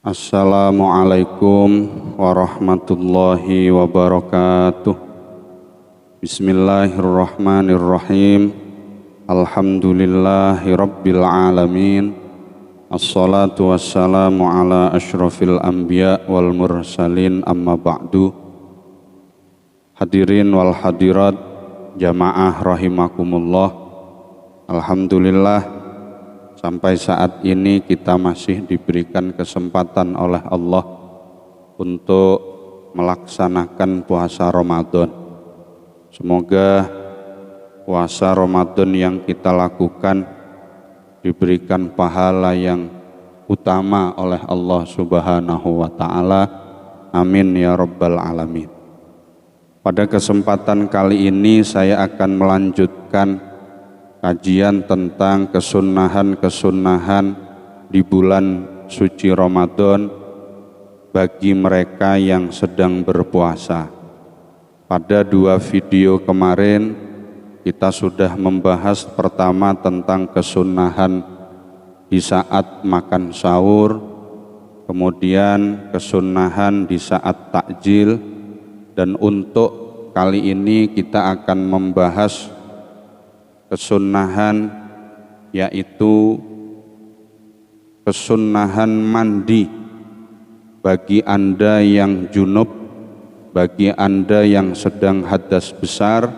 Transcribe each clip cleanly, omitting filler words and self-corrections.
Assalamualaikum warahmatullahi wabarakatuh. Bismillahirrahmanirrahim. Alhamdulillahi rabbil alamin. Assalatu wassalamu ala asyrafil anbiya wal mursalin, amma ba'du. Hadirin wal hadirat jamaah rahimakumullah. Alhamdulillah, sampai saat ini kita masih diberikan kesempatan oleh Allah untuk melaksanakan puasa Ramadan. Semoga puasa Ramadan yang kita lakukan diberikan pahala yang utama oleh Allah Subhanahu wa Ta'ala. Amin ya Rabbal Alamin. Pada kesempatan kali ini saya akan melanjutkan kajian tentang kesunahan-kesunahan di bulan suci Ramadan bagi mereka yang sedang berpuasa. Pada 2 video kemarin kita sudah membahas pertama tentang kesunahan di saat makan sahur, kemudian kesunahan di saat takjil, dan untuk kali ini kita akan membahas kesunahan, yaitu kesunahan mandi bagi Anda yang junub, bagi Anda yang sedang hadas besar,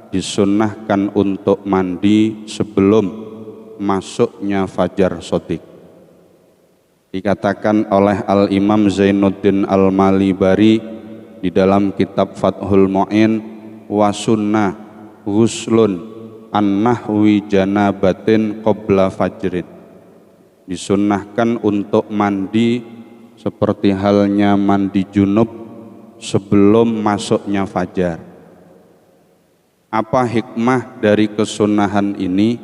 disunnahkan untuk mandi sebelum masuknya fajar shadiq. Dikatakan oleh Al-Imam Zainuddin Al-Malibari di dalam kitab Fathul Mu'in, wa sunnah ghuslun an-nahwi janabatin qabla fajrin. Disunnahkan untuk mandi seperti halnya mandi junub sebelum masuknya fajar. Apa hikmah dari kesunahan ini?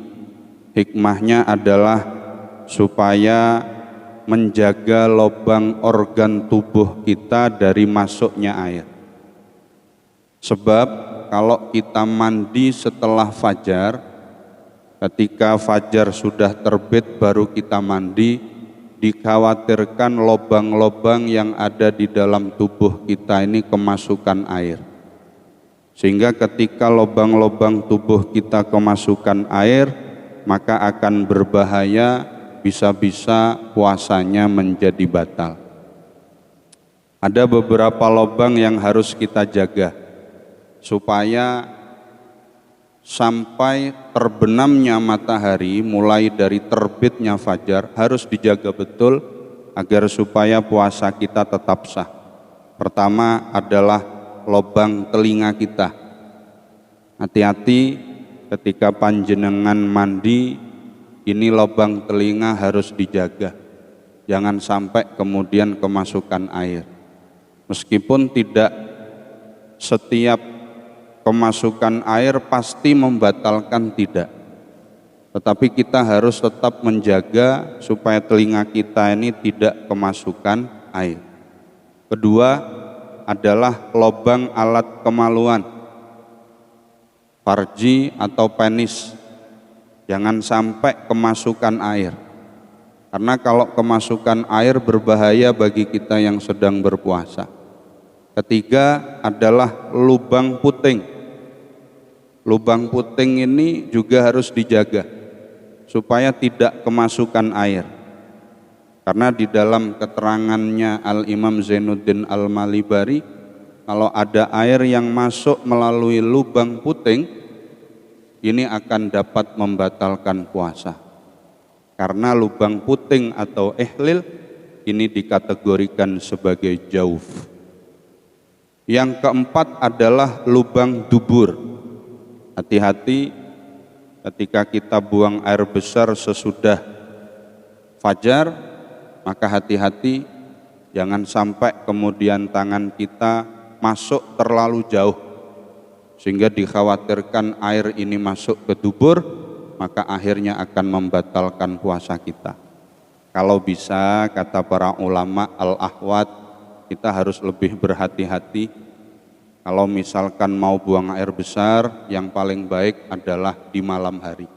Hikmahnya adalah supaya menjaga lubang organ tubuh kita dari masuknya air. Sebab kalau kita mandi setelah fajar, ketika fajar sudah terbit baru kita mandi, dikhawatirkan lubang-lubang yang ada di dalam tubuh kita ini kemasukan air. Sehingga ketika lubang-lubang tubuh kita kemasukan air, maka akan berbahaya, bisa-bisa puasanya menjadi batal. Ada beberapa lubang yang harus kita jaga supaya sampai terbenamnya matahari, mulai dari terbitnya fajar, harus dijaga betul agar supaya puasa kita tetap sah. Pertama adalah lubang telinga kita. Hati-hati ketika panjenengan mandi, ini lubang telinga harus dijaga. Jangan sampai kemudian kemasukan air. Meskipun tidak setiap kemasukan air pasti membatalkan, tidak. Tetapi kita harus tetap menjaga supaya telinga kita ini tidak kemasukan air. Kedua adalah lubang alat kemaluan, farji atau penis. Jangan sampai kemasukan air. Karena kalau kemasukan air berbahaya bagi kita yang sedang berpuasa. Ketiga adalah lubang puting. Lubang puting ini juga harus dijaga supaya tidak kemasukan air. Karena di dalam keterangannya Al-Imam Zainuddin Al-Malibari, kalau ada air yang masuk melalui lubang puting, ini akan dapat membatalkan puasa. Karena lubang puting atau ihlil ini dikategorikan sebagai jauf. Yang keempat adalah lubang dubur. Hati-hati ketika kita buang air besar sesudah fajar, maka hati-hati jangan sampai kemudian tangan kita masuk terlalu jauh sehingga dikhawatirkan air ini masuk ke dubur, maka akhirnya akan membatalkan puasa kita. Kalau bisa, kata para ulama al-ahwat, kita harus lebih berhati-hati. Kalau misalkan mau buang air besar, yang paling baik adalah di malam hari.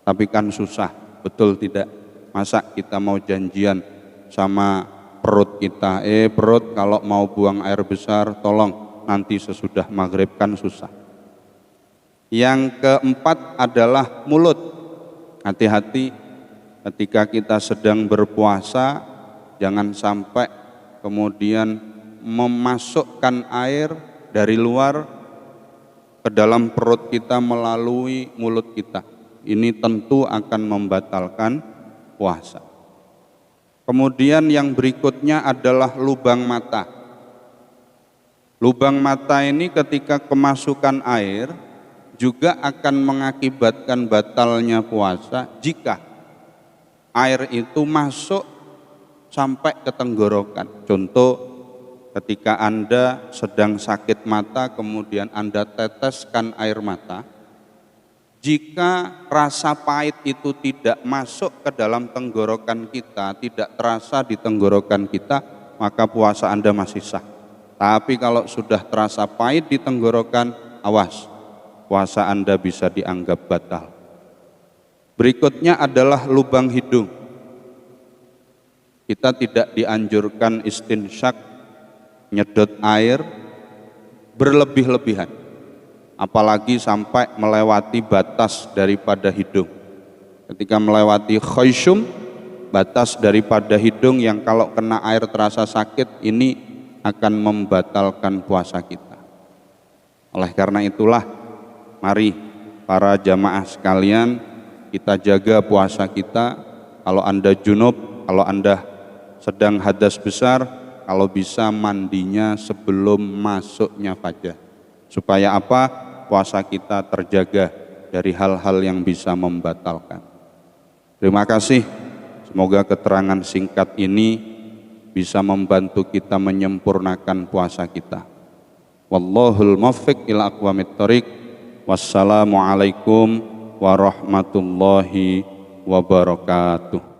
Tapi kan susah, betul tidak? Masa kita mau janjian sama perut kita, perut kalau mau buang air besar tolong nanti sesudah maghrib kan susah. Yang keempat adalah mulut. Hati-hati ketika kita sedang berpuasa, jangan sampai kemudian memasukkan air dari luar ke dalam perut kita melalui mulut kita. Ini tentu akan membatalkan puasa. Kemudian yang berikutnya adalah lubang mata. Lubang mata ini ketika kemasukan air juga akan mengakibatkan batalnya puasa jika air itu masuk sampai ke tenggorokan. Contoh, ketika Anda sedang sakit mata kemudian Anda teteskan air mata, jika rasa pahit itu tidak masuk ke dalam tenggorokan kita, tidak terasa di tenggorokan kita, maka puasa Anda masih sah. Tapi kalau sudah terasa pahit di tenggorokan, awas, puasa Anda bisa dianggap batal. Berikutnya adalah lubang hidung. Kita tidak dianjurkan istinsyak, nyedot air berlebih-lebihan, apalagi sampai melewati batas daripada hidung. Ketika melewati khayshum, batas daripada hidung yang kalau kena air terasa sakit, ini akan membatalkan puasa kita. Oleh karena itulah, mari para jamaah sekalian, kita jaga puasa kita. Kalau Anda junub, kalau Anda sedang hadas besar, kalau bisa mandinya sebelum masuknya fajar. Supaya apa? Puasa kita terjaga dari hal-hal yang bisa membatalkan. Terima kasih. Semoga keterangan singkat ini bisa membantu kita menyempurnakan puasa kita. Wallahul muwaffiq ila aqwamit thoriq. Wassalamualaikum warahmatullahi wabarakatuh.